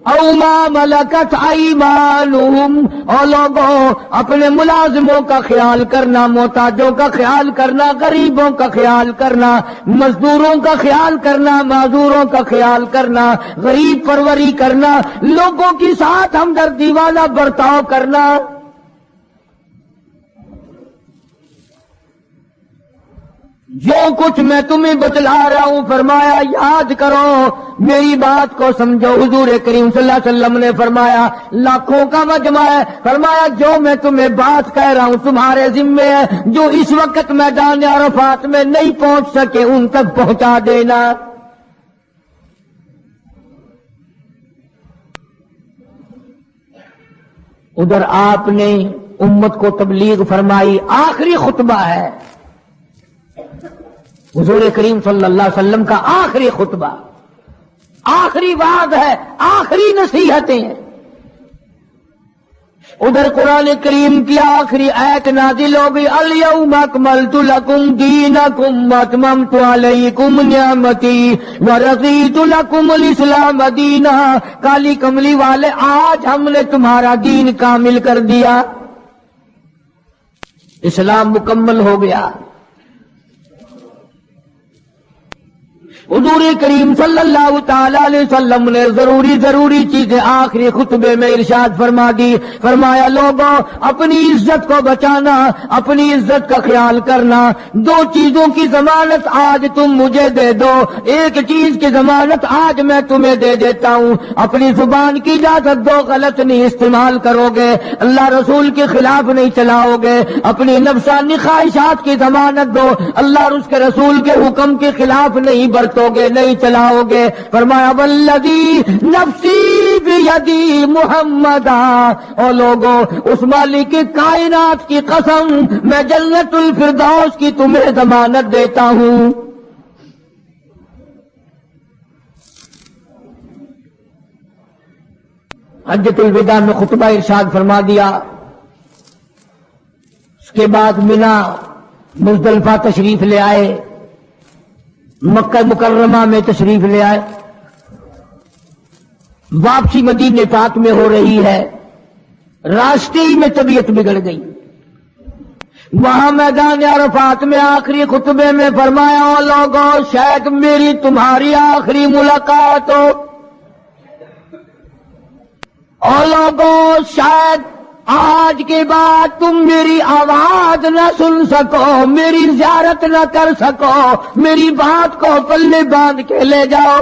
او ما ملکت ایمانہم، اور لوگوں اپنے ملازموں کا خیال کرنا، محتاجوں کا خیال کرنا، غریبوں کا خیال کرنا، مزدوروں کا خیال کرنا، معذوروں کا خیال کرنا، غریب پروری کرنا، لوگوں کے ساتھ ہمدردی والا برتاؤ کرنا۔ جو کچھ میں تمہیں بتلا رہا ہوں فرمایا یاد کرو، میری بات کو سمجھو۔ حضور کریم صلی اللہ علیہ وسلم نے فرمایا لاکھوں کا مجمع ہے، فرمایا جو میں تمہیں بات کہہ رہا ہوں تمہارے ذمے ہے، جو اس وقت میدان عرفات میں نہیں پہنچ سکے ان تک پہنچا دینا۔ ادھر آپ نے امت کو تبلیغ فرمائی، آخری خطبہ ہے حضور کریم صلی اللہ علیہ وسلم کا، آخری خطبہ، آخری وعظ ہے، آخری نصیحتیں ہیں۔ ادھر قرآن کریم کی آخری آیت نازل ہو گئی، الیوم اکملت لکم دینکم واتممت علیکم نعمتی ورضیت لکم الاسلام دینا۔ کالی کملی والے آج ہم نے تمہارا دین کامل کر دیا، اسلام مکمل ہو گیا۔ حضور کریم صلی اللہ تعالی علیہ وسلم نے ضروری چیزیں آخری خطبے میں ارشاد فرما دی، فرمایا لوگوں اپنی عزت کو بچانا، اپنی عزت کا خیال کرنا۔ دو چیزوں کی ضمانت آج تم مجھے دے دو، ایک چیز کی ضمانت آج میں تمہیں دے دیتا ہوں، اپنی زبان کی اجازت دو، غلط نہیں استعمال کرو گے، اللہ رسول کے خلاف نہیں چلاؤ گے، اپنی نفسانی خواہشات کی ضمانت دو، اللہ اور اس کے رسول کے حکم کے خلاف نہیں برتو گے، نہیں چلاؤ گے۔ فرمایا والذی نفسی بیدی محمدا، اور لوگوں اس مالک کائنات کی قسم میں جنت الفردوس کی تمہیں ضمانت دیتا ہوں۔ حجۃ الوداع میں خطبہ ارشاد فرما دیا، اس کے بعد منا مزدلفہ تشریف لے آئے، مکہ مکرمہ میں تشریف لے آئے، واپسی مدینہ پاک میں ہو رہی ہے، راستے ہی میں طبیعت بگڑ گئی۔ وہاں میدان عرفات میں آخری خطبے میں فرمایا او لوگوں شاید میری تمہاری آخری ملاقات ہو، او لوگوں شاید آج کے بعد تم میری آواز نہ سن سکو، میری زیارت نہ کر سکو، میری بات کو پلے باندھ کے لے جاؤ۔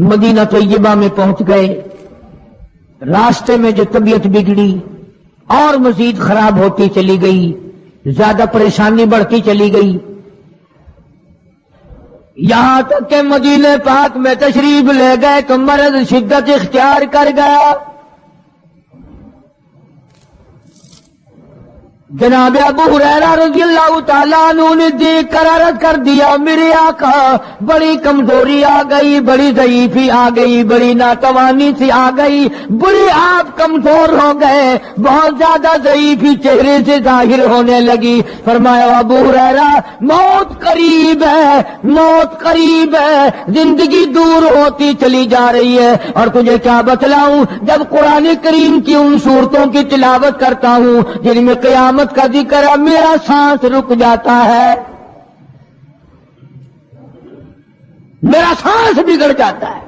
مدینہ طیبہ میں پہنچ گئے، راستے میں جو طبیعت بگڑی اور مزید خراب ہوتی چلی گئی، زیادہ پریشانی بڑھتی چلی گئی، یہاں تک کہ مدینہ پاک میں تشریف لے گئے تو مرض شدت اختیار کر گیا۔ جناب ابو ہریرہ رضی اللہ تعالیٰ عنہ نے دیکھ کر عرض کر دیا میرے آقا بڑی کمزوری آ گئی، بڑی ضعیفی آ گئی، بڑی ناتوانی سی آ گئی، بڑی آپ کمزور ہو گئے، بہت زیادہ ضعیفی چہرے سے ظاہر ہونے لگی۔ فرمایا ابو ہریرہ موت قریب ہے، موت قریب ہے، زندگی دور ہوتی چلی جا رہی ہے، اور تجھے کیا بتلاؤں جب قرآن کریم کی ان صورتوں کی تلاوت کرتا ہوں جن میں قیامت کا ذکر ہے میرا سانس رک جاتا ہے، میرا سانس بگڑ جاتا ہے۔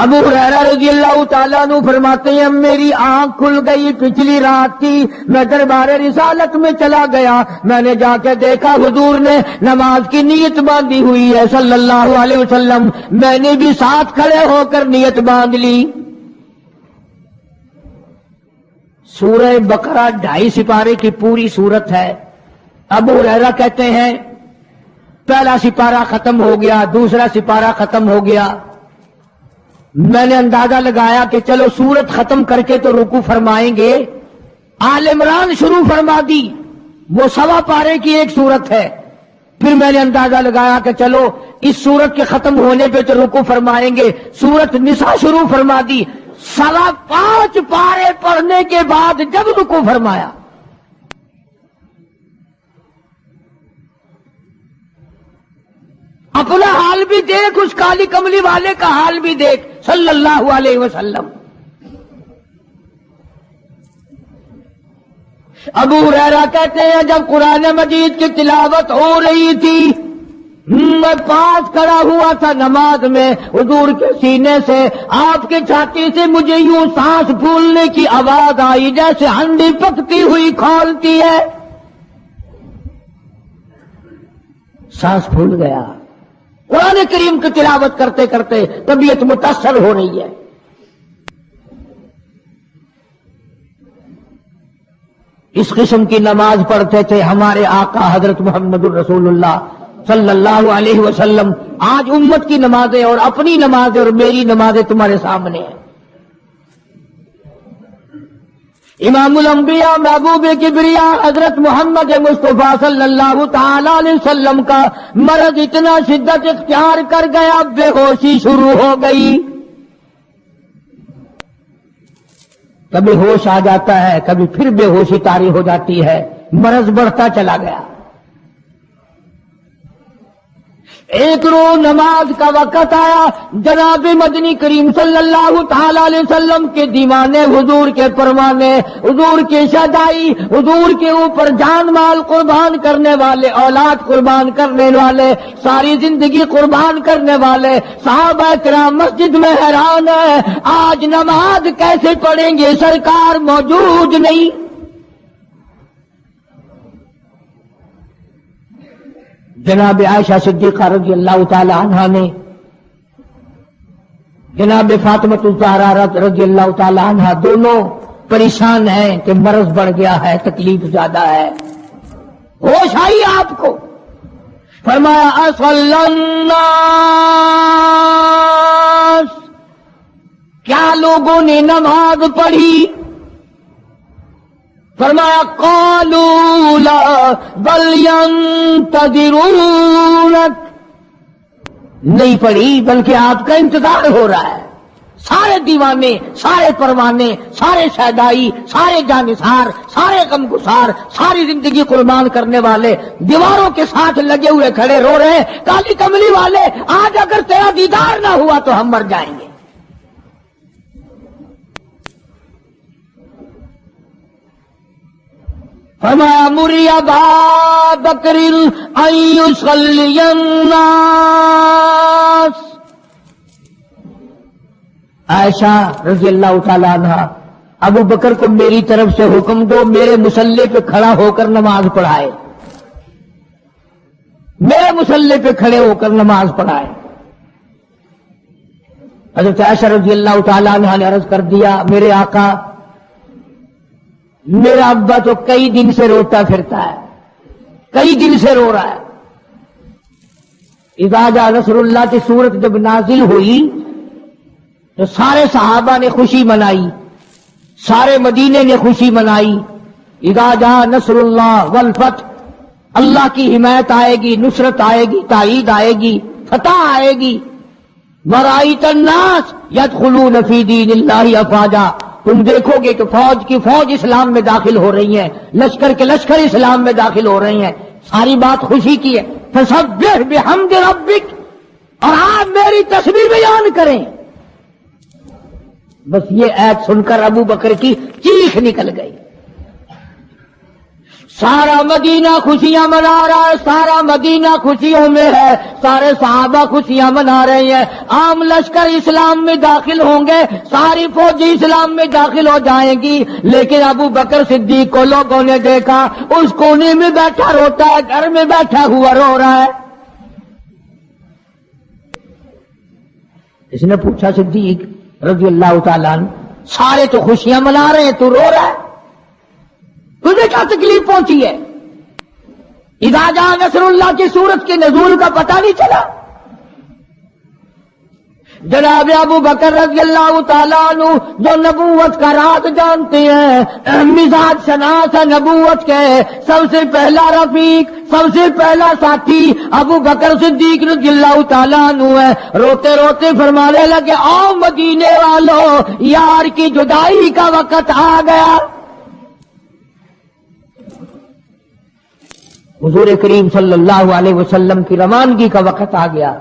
ابو ہریرہ رضی اللہ تعالیٰ عنہ فرماتے ہیں میری آنکھ کھل گئی، پچھلی رات کی میں دربار رسالت میں چلا گیا، میں نے جا کے دیکھا حضور نے نماز کی نیت باندھی ہوئی ہے صلی اللہ علیہ وسلم، میں نے بھی ساتھ کھڑے ہو کر نیت باندھ لی۔ سورہ بقرہ 2.5 سپارے کی پوری سورت ہے۔ ابو ہریرہ کہتے ہیں پہلا سپارہ ختم ہو گیا، دوسرا سپارہ ختم ہو گیا، میں نے اندازہ لگایا کہ چلو سورت ختم کر کے تو رکوع فرمائیں گے، آل عمران شروع فرما دی، وہ 1.25 پارے کی ایک سورت ہے۔ پھر میں نے اندازہ لگایا کہ چلو اس سورت کے ختم ہونے پہ تو رکوع فرمائیں گے، سورت نساء شروع فرما دی، 5.25 پارے پڑھنے کے بعد جب رکوع فرمایا اپنا حال بھی دیکھ، اس کالی کملی والے کا حال بھی دیکھ صلی اللہ علیہ وسلم۔ ابو ہریرہ کہتے ہیں جب قرآن مجید کی تلاوت ہو رہی تھی میں پاس کھڑا ہوا تھا نماز میں، حضور کے سینے سے آپ کی چھاتی سے مجھے یوں سانس پھولنے کی آواز آئی جیسے ہنڈی پکتی ہوئی کھولتی ہے، سانس پھول گیا۔ قرآن کریم کی تلاوت کرتے کرتے طبیعت متاثر ہو رہی ہے۔ اس قسم کی نماز پڑھتے تھے ہمارے آقا حضرت محمد الرسول اللہ صلی اللہ علیہ وسلم۔ آج امت کی نمازیں اور اپنی نمازیں اور میری نمازیں تمہارے سامنے ہیں۔ امام الانبیاء محبوب کبریا حضرت محمد مصطفیٰ صلی اللہ تعالی علیہ وسلم کا مرض اتنا شدت اختیار کر گیا، بے ہوشی شروع ہو گئی۔ کبھی ہوش آ جاتا ہے، کبھی پھر بے ہوشی طاری ہو جاتی ہے، مرض بڑھتا چلا گیا۔ ایک روز نماز کا وقت آیا، جناب مدنی کریم صلی اللہ تعالی علیہ وسلم کے دیوانے، حضور کے پروانے، حضور کی شہدائی، حضور کے اوپر جان مال قربان کرنے والے، اولاد قربان کرنے والے، ساری زندگی قربان کرنے والے صحابہ کرام مسجد میں حیران ہے، آج نماز کیسے پڑھیں گے، سرکار موجود نہیں۔ جناب عائشہ صدیقہ رضی اللہ تعالی عنہا نے، جناب فاطمہ الزہرا رضی اللہ تعالی عنہا دونوں پریشان ہیں کہ مرض بڑھ گیا ہے، تکلیف زیادہ ہے۔ ہوش آئی آپ کو، فرمایا اصلی الناس، کیا لوگوں نے نماز پڑھی؟ فرمایا قالوا لا بل ينتظرونك، نہیں پڑھی بلکہ آپ کا انتظار ہو رہا ہے۔ سارے دیوانے، سارے پروانے، سارے شہدائی، سارے جانثار، سارے غمگسار، ساری زندگی قربان کرنے والے دیواروں کے ساتھ لگے ہوئے کھڑے رو رہے ہیں، کالی کملی والے آج اگر تیرا دیدار نہ ہوا تو ہم مر جائیں گے۔ فرمایا مری ابا بکر ان یصلی الناس، عائشہ رضی اللہ تعالی عنہ ابو بکر کو میری طرف سے حکم دو میرے مصلی پہ کھڑا ہو کر نماز پڑھائے، میرے مصلی پہ کھڑے ہو کر نماز پڑھائے۔ حضرت عائشہ رضی اللہ تعالی عنہ نے عرض کر دیا میرے آقا میرا ابا تو کئی دن سے روتا پھرتا ہے، کئی دن سے رو رہا ہے۔ اذا جاء نصر اللہ کی صورت جب نازل ہوئی تو سارے صحابہ نے خوشی منائی، سارے مدینے نے خوشی منائی۔ اذا جاء نصر اللہ والفتح، اللہ کی حمایت آئے گی، نصرت آئے گی، تائید آئے گی، فتح آئے گی۔ ورأیت الناس یدخلون فی دین اللہ افواجا، تم دیکھو گے کہ فوج کی فوج اسلام میں داخل ہو رہی ہیں، لشکر کے لشکر اسلام میں داخل ہو رہی ہیں۔ ساری بات خوشی کی ہے۔ فسبح بحمد ربک، اور آپ میری تسبیح بیان کریں۔ بس یہ ایت سن کر ابو بکر کی چیخ نکل گئی۔ سارا مدینہ خوشیاں منا رہا ہے، سارا مدینہ خوشیوں میں ہے، سارے صحابہ خوشیاں منا رہے ہیں۔ عام لشکر اسلام میں داخل ہوں گے، ساری فوجی اسلام میں داخل ہو جائیں گی، لیکن ابو بکر صدیق کو لوگوں نے دیکھا اس کونے میں بیٹھا روتا ہے، گھر میں بیٹھا ہوا رو رہا ہے۔ اس نے پوچھا صدیق رضی اللہ تعالیٰ عنہ سارے تو خوشیاں منا رہے ہیں، تو رو رہا ہے، تجھے کیا تکلیف پہنچی ہے؟ اذا جاء نصر اللہ کی صورت کے نزول کا پتہ نہیں چلا؟ جناب ابو بکر رضی اللہ تعالیٰ عنہ جو نبوت کا راز جانتے ہیں، مزاج شناس نبوت کے سب سے پہلا رفیق، سب سے پہلا ساتھی ابو بکر صدیق رضی اللہ تعالیٰ عنہ ہے۔ روتے روتے فرمانے لگے آؤ مدینے والوں، یار کی جدائی کا وقت آ گیا۔ حضور کریم صلی اللہ علیہ وسلم کی روانگی کا وقت آ گیا.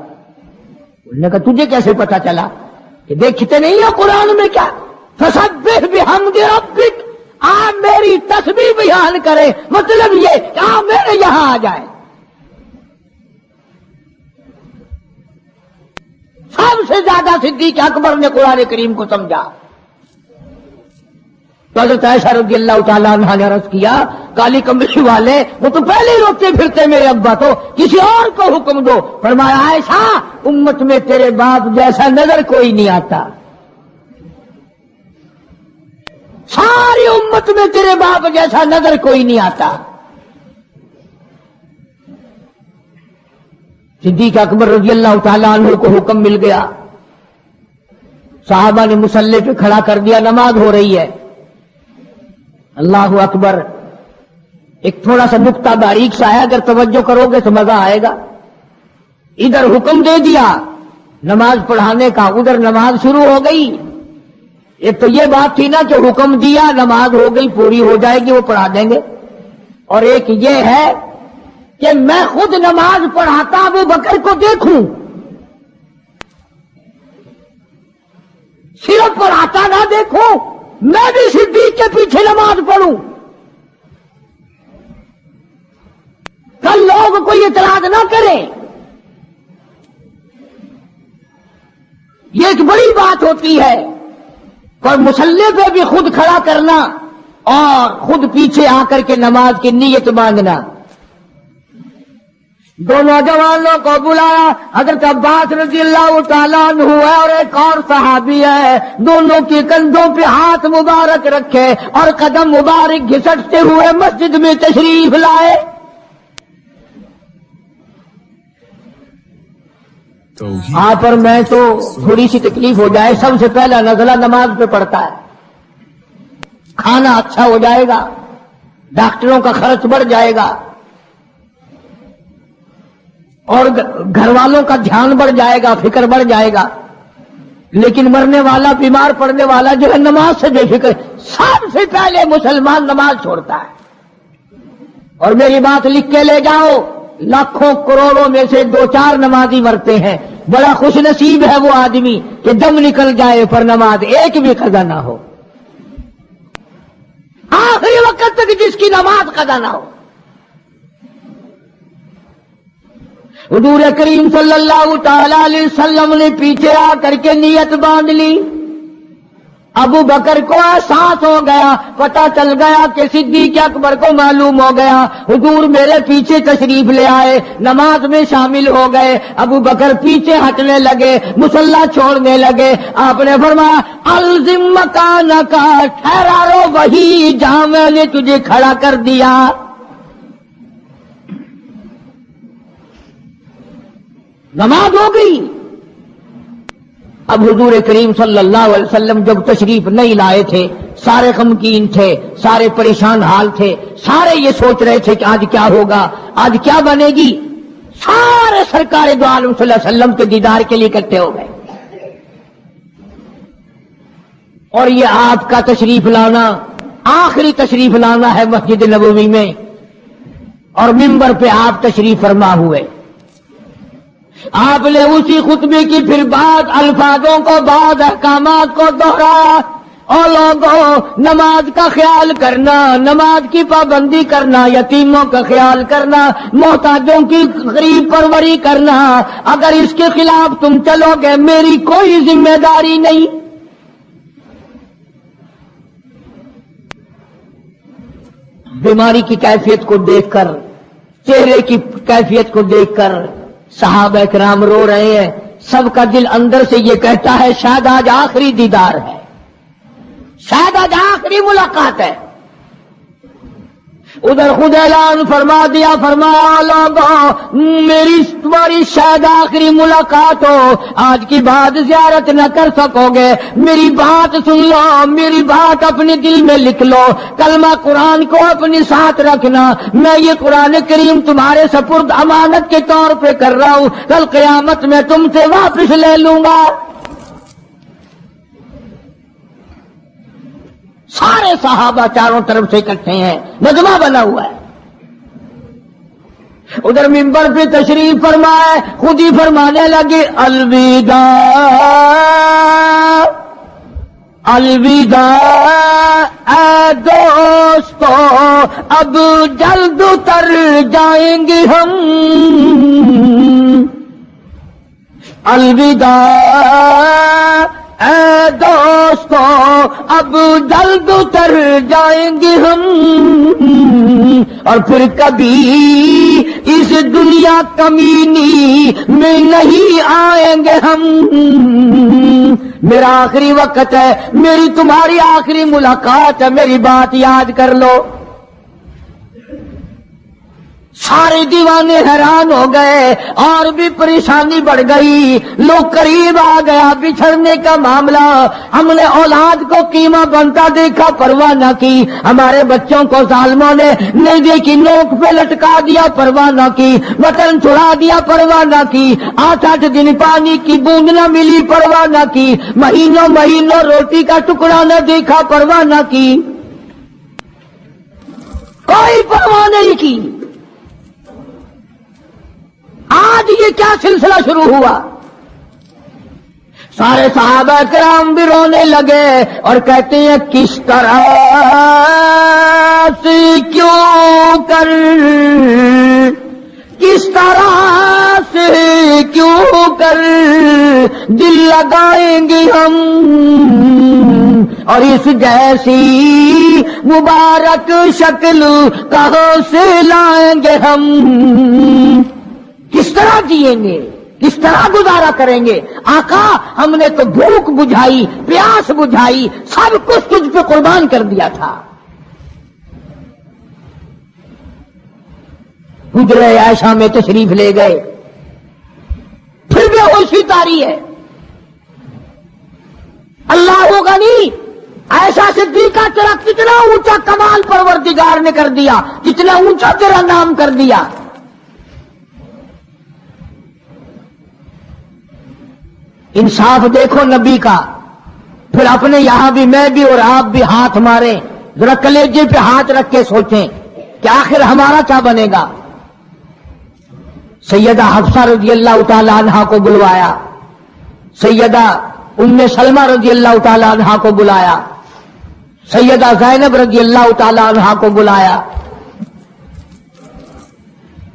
انہوں نے کہا تجھے کیسے پتا چلا؟ کہ دیکھتے نہیں ہے قرآن میں کیا فسبح بحمد ربک، آپ میری تسبیح بیان کرے، مطلب یہ کہ آپ میرے یہاں آ جائے. سب سے زیادہ صدیق اکبر نے قرآن کریم کو سمجھا. تو حضرت عائشہ رضی اللہ تعالیٰ عنہا نے عرض کیا کالی کمبلی والے وہ تو پہلے ہی روتے پھرتے میرے ابا، تو کسی اور کو حکم دو. فرمایا عائشہ امت میں تیرے باپ جیسا نظر کوئی نہیں آتا، ساری امت میں تیرے باپ جیسا نظر کوئی نہیں آتا. صدیق اکبر رضی اللہ تعالیٰ عنہ کو حکم مل گیا، صحابہ نے مصلی پہ کھڑا کر دیا، نماز ہو رہی ہے. اللہ اکبر. ایک تھوڑا سا نقطہ باریک سا ہے، اگر توجہ کرو گے تو مزہ آئے گا. ادھر حکم دے دیا نماز پڑھانے کا، ادھر نماز شروع ہو گئی. ایک تو یہ بات تھی نا کہ حکم دیا نماز ہو گئی پوری ہو جائے گی وہ پڑھا دیں گے، اور ایک یہ ہے کہ میں خود نماز پڑھاتا ابو بکر کو دیکھوں، صرف پڑھاتا نہ دیکھوں، میں بھی صدیق کے پیچھے نماز پڑھوں. کل لوگ کوئی اعتراض نہ کریں. یہ ایک بڑی بات ہوتی ہے. اور مصلی پہ بھی خود کھڑا کرنا اور خود پیچھے آ کر کے نماز کی نیت مانگنا. دو نوجوانوں کو بلایا، حضرت عباس رضی اللہ تعالیٰ عنہ ہے اور ایک اور صحابی ہے. دونوں کے کندھوں پہ ہاتھ مبارک رکھے اور قدم مبارک گھسٹتے ہوئے مسجد میں تشریف لائے. آپ اور میں تو تھوڑی سی تکلیف ہو جائے سب سے پہلا نزلہ نماز پہ پڑتا ہے. کھانا اچھا ہو جائے گا، ڈاکٹروں کا خرچ بڑھ جائے گا، اور گھر والوں کا دھیان بڑھ جائے گا، فکر بڑھ جائے گا. لیکن مرنے والا، بیمار پڑنے والا جو ہے نماز سے بے فکر. سب سے پہلے مسلمان نماز چھوڑتا ہے. اور میری بات لکھ کے لے جاؤ، لاکھوں کروڑوں میں سے 2-4 نمازی مرتے ہیں. بڑا خوش نصیب ہے وہ آدمی کہ دم نکل جائے پر نماز ایک بھی قضا نہ ہو، آخری وقت تک جس کی نماز قضا نہ ہو. حضور کریم صلی اللہ تعالی علیہ وسلم نے پیچھے آ کر کے نیت باندھ لی. ابو بکر کو احساس ہو گیا، پتہ چل گیا کہ صدیق اکبر کو معلوم ہو گیا. حضور میرے پیچھے تشریف لے آئے، نماز میں شامل ہو گئے. ابو بکر پیچھے ہٹنے لگے، مصلی چھوڑنے لگے. آپ نے فرمایا الزم مکانک، ٹھہرا رہو وہی جہاں میں نے تجھے کھڑا کر دیا. نماز ہو گئی. اب حضور کریم صلی اللہ علیہ وسلم جب تشریف نہیں لائے تھے، سارے غمگین تھے، سارے پریشان حال تھے، سارے یہ سوچ رہے تھے کہ آج کیا ہوگا، آج کیا بنے گی. سارے سرکار دو عالم صلی اللہ علیہ وسلم کے دیدار کے لیے اکٹھے ہو گئے. اور یہ آپ کا تشریف لانا، آخری تشریف لانا ہے مسجد نبوی میں، اور منبر پہ آپ تشریف فرما ہوئے. آپ نے اسی خطبے کی پھر بعد الفاظوں کو، بعد احکامات کو دوہرایا. اور لوگوں، نماز کا خیال کرنا، نماز کی پابندی کرنا، یتیموں کا خیال کرنا، محتاجوں کی غریب پروری کرنا، اگر اس کے خلاف تم چلو گے میری کوئی ذمہ داری نہیں. بیماری کی کیفیت کو دیکھ کر، چہرے کی کیفیت کو دیکھ کر صحابہ کرام رو رہے ہیں. سب کا دل اندر سے یہ کہتا ہے شاید آج آخری دیدار ہے، شاید آج آخری ملاقات ہے. ادھر خود اعلان فرما دیا، فرمایا لوگوں میری تمہاری شاید آخری ملاقات ہو، آج کی بعد زیارت نہ کر سکو گے. میری بات سن لو، میری بات اپنے دل میں لکھ لو، کلمہ قرآن کو اپنے ساتھ رکھنا. میں یہ قرآن کریم تمہارے سپرد امانت کے طور پہ کر رہا ہوں، کل قیامت میں تم سے واپس لے لوں گا. سارے صحابہ چاروں طرف سے اکٹھے ہیں، مجمع بنا ہوا ہے. ادھر منبر پہ تشریف فرمائے، خود ہی فرمانے لگے الوداع الوداع اے دوستو، اب جلد اتر جائیں گے ہم، الوداع اے دوستو اب جلد اتر جائیں گے ہم، اور پھر کبھی اس دنیا کمینی میں نہیں آئیں گے ہم، میرا آخری وقت ہے، میری تمہاری آخری ملاقات ہے، میری بات یاد کر لو۔ سارے دیوانے حیران ہو گئے، اور بھی پریشانی بڑھ گئی، لوگ قریب آ گیا بچھڑنے کا معاملہ، ہم نے اولاد کو قیمہ بنتا دیکھا، پرواہ نہ کی، ہمارے بچوں کو ظالموں نے نیزے کی نوک پہ لٹکا دیا، پرواہ نہ کی، وطن چھڑا دیا، پرواہ نہ کی، 8 دن پانی کی بوند نہ ملی، پرواہ نہ کی، مہینوں مہینوں روٹی کا ٹکڑا نہ دیکھا، پرواہ نہ کی، کوئی پرواہ نہیں کی۔ آج یہ کیا سلسلہ شروع ہوا؟ سارے صحابہ کرام بھی رونے لگے اور کہتے ہیں کس طرح سے کیوں کر، کس طرح سے کیوں کر دل لگائیں گے ہم، اور اس جیسی مبارک شکل کہاں سے لائیں گے ہم، کس طرح جئیں گے، کس طرح گزارا کریں گے؟ آقا ہم نے تو بھوک بجھائی، پیاس بجھائی، سب کچھ تجھ پہ قربان کر دیا تھا۔ حجرہ عائشہ میں تشریف لے گئے، پھر بے ہوشی تاری ہے، اللہ غنی، عائشہ صدیقہ تیرا کتنا اونچا کمال پروردگار نے کر دیا، کتنا اونچا تیرا نام کر دیا۔ انصاف دیکھو نبی کا، پھر اپنے یہاں بھی میں بھی اور آپ بھی ہاتھ ماریں، ذرا کلیجے پہ ہاتھ رکھ کے سوچیں کہ آخر ہمارا کیا بنے گا۔ سیدہ حفصہ رضی اللہ تعالی عنہا کو بلوایا، سیدہ ام سلمہ رضی اللہ تعالی عنہا کو بلایا، سیدہ زینب رضی اللہ تعالی عنہا کو بلایا،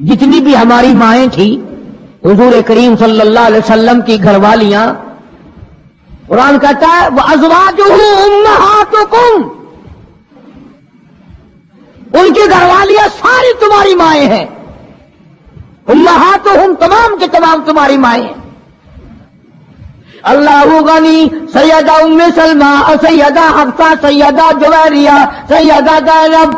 جتنی بھی ہماری مائیں تھیں، حضور کریم صلی اللہ علیہ وسلم کی گھر والیاں، قرآن کہتا ہے وَأَزْوَاجُهُ أُمَّهَاتُكُمْ، ان کی گھر والیاں ساری تمہاری مائیں ہیں، امہاتہم تمام کے تمام تمہاری مائیں ہیں۔ اللہ غنی، سیدہ ام سلمہ، سیدہ حفصہ، سیدہ جویریہ، سیدہ زینب،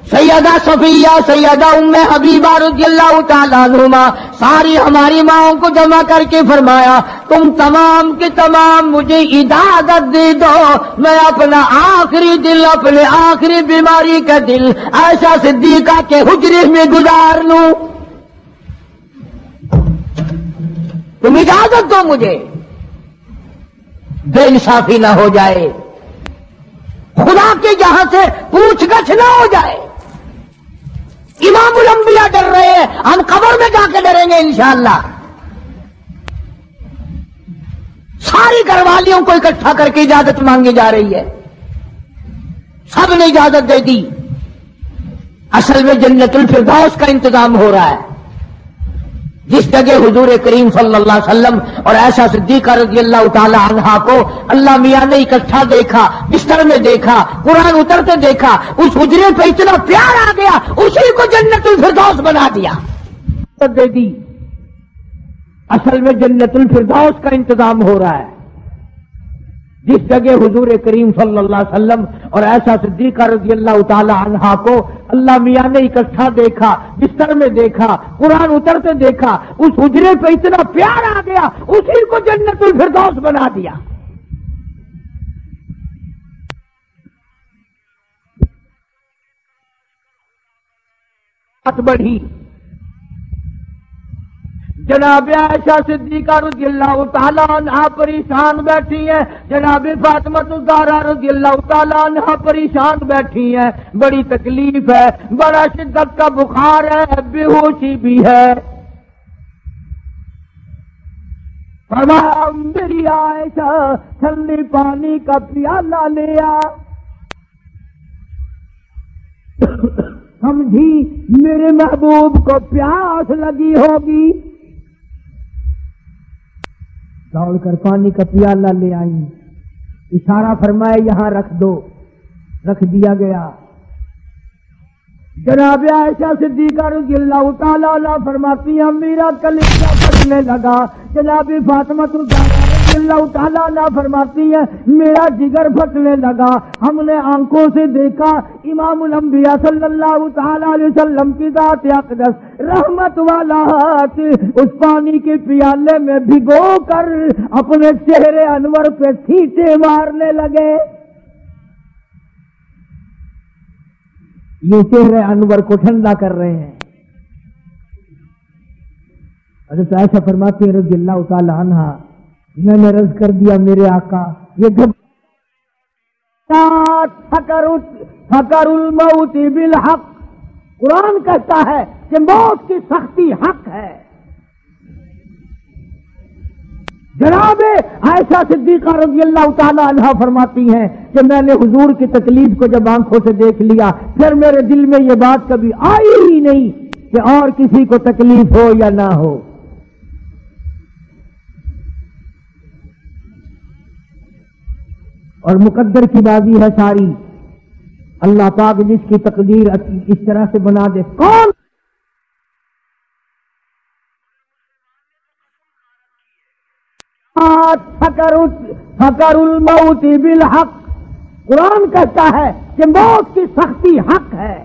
سیدہ صفیہ، سیدہ ام حبیبہ رضی اللہ تعالیٰ عنہما، ساری ہماری ماؤں کو جمع کر کے فرمایا تم تمام کے تمام مجھے اجازت دے دو، میں اپنا آخری دل، اپنے آخری بیماری کا دل عائشہ صدیقہ کے حجرے میں گزار لوں، تم اجازت دو مجھے، بے انصافی نہ ہو جائے، خدا کے یہاں سے پوچھ گچھ نہ ہو جائے۔ امام الانبیاء ڈر رہے ہیں، ہم قبر میں جا کے ڈریں گے انشاءاللہ۔ ساری گھر والیوں کو اکٹھا کر کے اجازت مانگی جا رہی ہے، سب نے اجازت دے دی۔ اصل میں جنت الفردوس کا انتظام ہو رہا ہے، جس جگہ حضور کریم صلی اللہ علیہ وسلم اور عائشہ صدیقہ رضی اللہ تعالی عنہا کو اللہ میاں نے اکٹھا دیکھا، بستر میں دیکھا، قرآن اترتے دیکھا، اس حجرے پہ اتنا پیار آ گیا، اسی کو جنت الفردوس بنا دیا، دے دی۔ اصل میں جنت الفردوس کا انتظام ہو رہا ہے، جس جگہ حضور کریم صلی اللہ علیہ وسلم اور عائشہ صدیقہ رضی اللہ تعالی عنہا کو اللہ میاں نے اکٹھا دیکھا، بستر میں دیکھا، قرآن اترتے دیکھا، اس حجرے پہ اتنا پیار آ گیا، اسی کو جنت الفردوس بنا دیا۔ بات بڑھی، جناب عائشہ صدیقہ رضی اللہ تعالیٰ عنہ پریشان بیٹھی ہیں، جناب فاطمہ الزہرا رضی اللہ تعالیٰ عنہ پریشان بیٹھی ہیں، بڑی تکلیف ہے، بڑا شدت کا بخار ہے، بے ہوشی بھی ہے۔ فرمایا میری عائشہ ٹھنڈے پانی کا پیالہ لیا، سمجھی میرے محبوب کو پیاس لگی ہوگی، دوڑ کر پانی کا پیالہ لے آئی، اشارہ فرمائے یہاں رکھ دو، رکھ دیا گیا۔ جناب عائشہ صدیقہ رضی اللہ تعالیٰ عنہ فرماتی ہیں میرا کلیجہ پھٹنے لگا، جناب فاطمہ رضی اللہ تعالیٰ عنہ فرماتی ہیں میرا جگر پھٹنے لگا، ہم نے آنکھوں سے دیکھا امام الانبیاء صلی اللہ تعالیٰ علیہ وسلم کی ذات اقدس رحمت والا ہاتھ اس پانی کے پیالے میں بھگو کر اپنے چہرے انور پہ چھینٹے مارنے لگے۔ یہ چہرے انور کو ٹھنڈا کر رہے ہیں۔ حضرت عائشہ فرماتی ہیں رضی اللہ تعالی عنہ میں نے عرض کر دیا میرے آقا یہ فکر الموت بالحق، قرآن کہتا ہے کہ موت کی سختی حق ہے۔ جناب عائشہ صدیقہ رضی اللہ تعالی عنہ فرماتی ہیں کہ میں نے حضور کی تکلیف کو جب آنکھوں سے دیکھ لیا پھر میرے دل میں یہ بات کبھی آئی ہی نہیں کہ اور کسی کو تکلیف ہو یا نہ ہو۔ اور مقدر کی بازی ہے ساری، اللہ پاک جس کی تقدیر اس طرح سے بنا دے، کون فکر الموت بالحق، قرآن کہتا ہے کہ موت کی سختی حق ہے۔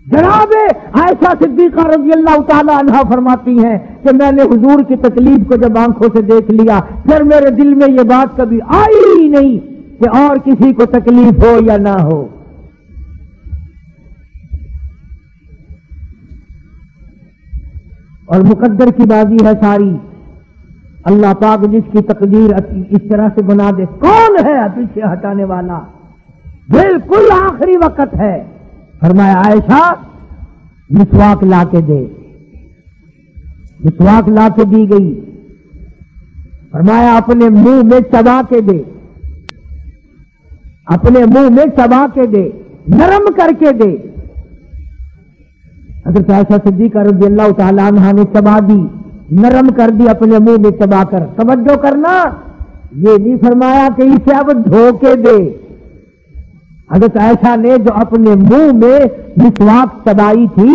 جناب عائشہ صدیقہ رضی اللہ تعالی عنہ فرماتی ہیں کہ میں نے حضور کی تکلیف کو جب آنکھوں سے دیکھ لیا پھر میرے دل میں یہ بات کبھی آئی ہی نہیں کہ اور کسی کو تکلیف ہو یا نہ ہو۔ اور مقدر کی بازی ہے ساری، اللہ پاک جس کی تقدیر اس طرح سے بنا دے، کون ہے پیچھے ہٹانے والا؟ بالکل آخری وقت ہے۔ فرمایا عائشہ مسواک لا کے دے، مسواک لا کے دی گئی۔ فرمایا اپنے منہ میں چبا کے دے، اپنے منہ میں چبا کے دے، نرم کر کے دے۔ حضرت عائشہ صدیقہ رضی اللہ تعالیٰ عنہ نے چبا دی، نرم کر دی اپنے منہ میں چبا کر۔ توجہ کرنا، یہ نہیں فرمایا کہ اسے اب دھو کے دے۔ حضرت عائشہ نے جو اپنے منہ میں مسواک چبائی تھی،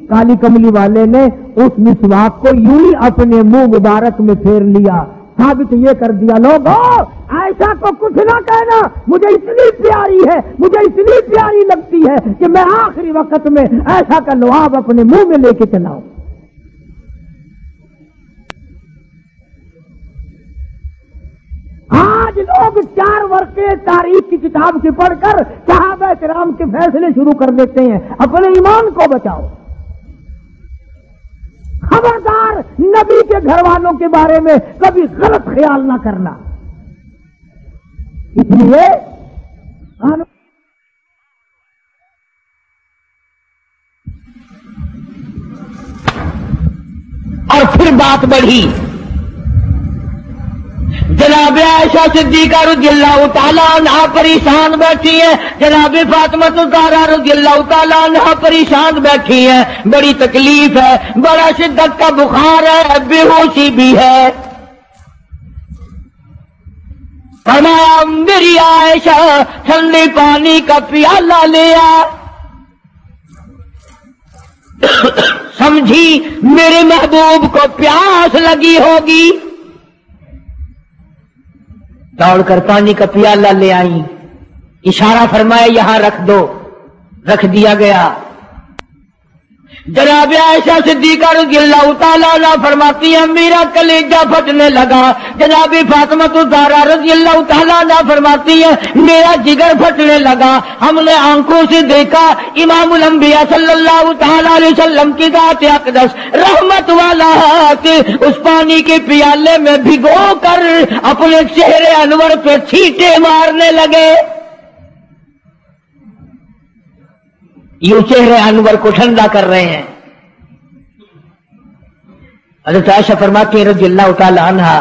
کالی کملی والے نے اس مسواک کو یوں ہی اپنے منہ مبارک میں پھیر لیا، ثابت یہ کر دیا لوگوں عائشہ کو کچھ نہ کہنا، مجھے اتنی پیاری ہے، مجھے اتنی پیاری لگتی ہے کہ میں آخری وقت میں عائشہ کا لعاب اپنے منہ میں لے کے چلاؤں۔ آج لوگ 4 ورقے تاریخ کی کتاب سے پڑھ کر صحابہ کرام کے فیصلے شروع کر دیتے ہیں۔ اپنے ایمان کو بچاؤ، خبردار نبی کے گھر والوں کے بارے میں کبھی غلط خیال نہ کرنا۔ اس لیے اور پھر بات بڑھی، جناب عائشہ صدیقہ رضی اللہ تعالیٰ عنہ پریشان بیٹھی ہیں، جناب فاطمہ الزہرا رضی اللہ تعالیٰ عنہ پریشان بیٹھی ہیں، بڑی تکلیف ہے، بڑا شدت کا بخار ہے، بے ہوشی بھی ہے۔ فرمایا میری عائشہ ٹھنڈے پانی کا پیالہ لیا، سمجھی میرے محبوب کو پیاس لگی ہوگی، دوڑ کر پانی کا پیالہ لے آئی، اشارہ فرمایا یہاں رکھ دو، رکھ دیا گیا۔ جناب عائشہ صدیقہ رضی اللہ تعالیٰ عنہ فرماتی ہیں میرا کلیجہ پھٹنے لگا. جناب فاطمہ الزہرا رضی اللہ تعالیٰ عنہ فرماتی ہیں میرا جگر پھٹنے لگا. ہم نے آنکھوں سے دیکھا امام الانبیاء صلی اللہ تعالیٰ علیہ وسلم کی ذات اقدس رحمت والا ہاتھ اس پانی کے پیالے میں بھگو کر اپنے چہرے انور پہ چھینٹے مارنے لگے. یوں چہرے انور کو ٹھنڈا کر رہے ہیں. حضرت عائشہ فرماتی ہیں رضی اللہ تعالی عنہا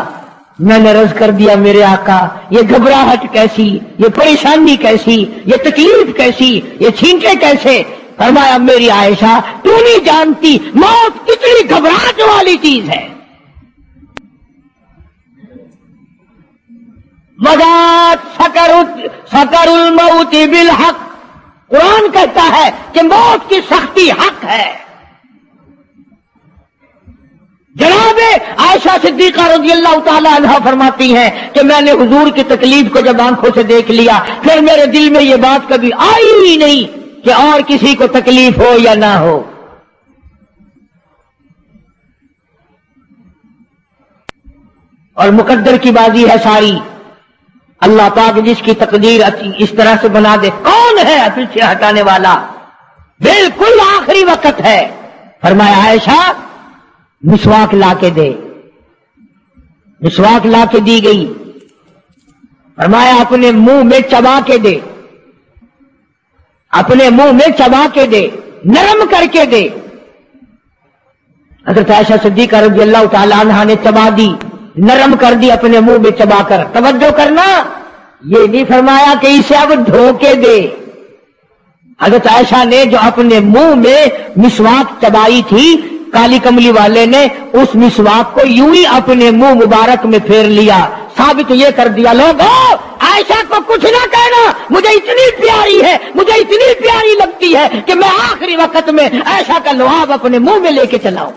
میں نے عرض کر دیا میرے آقا یہ گھبراہٹ کیسی, یہ پریشانی کیسی, یہ تکلیف کیسی, یہ چھینٹے کیسے؟ فرمایا میری عائشہ تو نہیں جانتی موت کتنی گھبراہٹ والی چیز ہے. وذات سکر الموت بالحق, قرآن کہتا ہے کہ موت کی سختی حق ہے. جناب عائشہ صدیقہ رضی اللہ تعالی عنہ فرماتی ہیں کہ میں نے حضور کی تکلیف کو جب آنکھوں سے دیکھ لیا پھر میرے دل میں یہ بات کبھی آئی ہی نہیں کہ اور کسی کو تکلیف ہو یا نہ ہو. اور مقدر کی بازی ہے ساری. اللہ پاک جس کی تقدیر اس طرح سے بنا دے کون ہے پیچھے ہٹانے والا؟ بالکل آخری وقت ہے. فرمایا عائشہ مسواک لا کے دے. مسواک لا کے دی گئی. فرمایا اپنے منہ میں چبا کے دے, اپنے منہ میں چبا کے دے, نرم کر کے دے. حضرت عائشہ صدیقہ رضی اللہ تعالی عنہا نے چبا دی, نرم کر دی اپنے منہ میں چبا کر. توجہ کرنا, یہ نہیں فرمایا کہ اسے اب دھو کے دے. حضرت عائشہ نے جو اپنے منہ میں مسواک چبائی تھی کالی کملی والے نے اس مسواک کو یوں ہی اپنے منہ مبارک میں پھیر لیا. ثابت یہ کر دیا لوگوں عائشہ کو کچھ نہ کہنا, مجھے اتنی پیاری ہے, مجھے اتنی پیاری لگتی ہے کہ میں آخری وقت میں عائشہ کا لعاب اپنے منہ میں لے کے چلاؤں.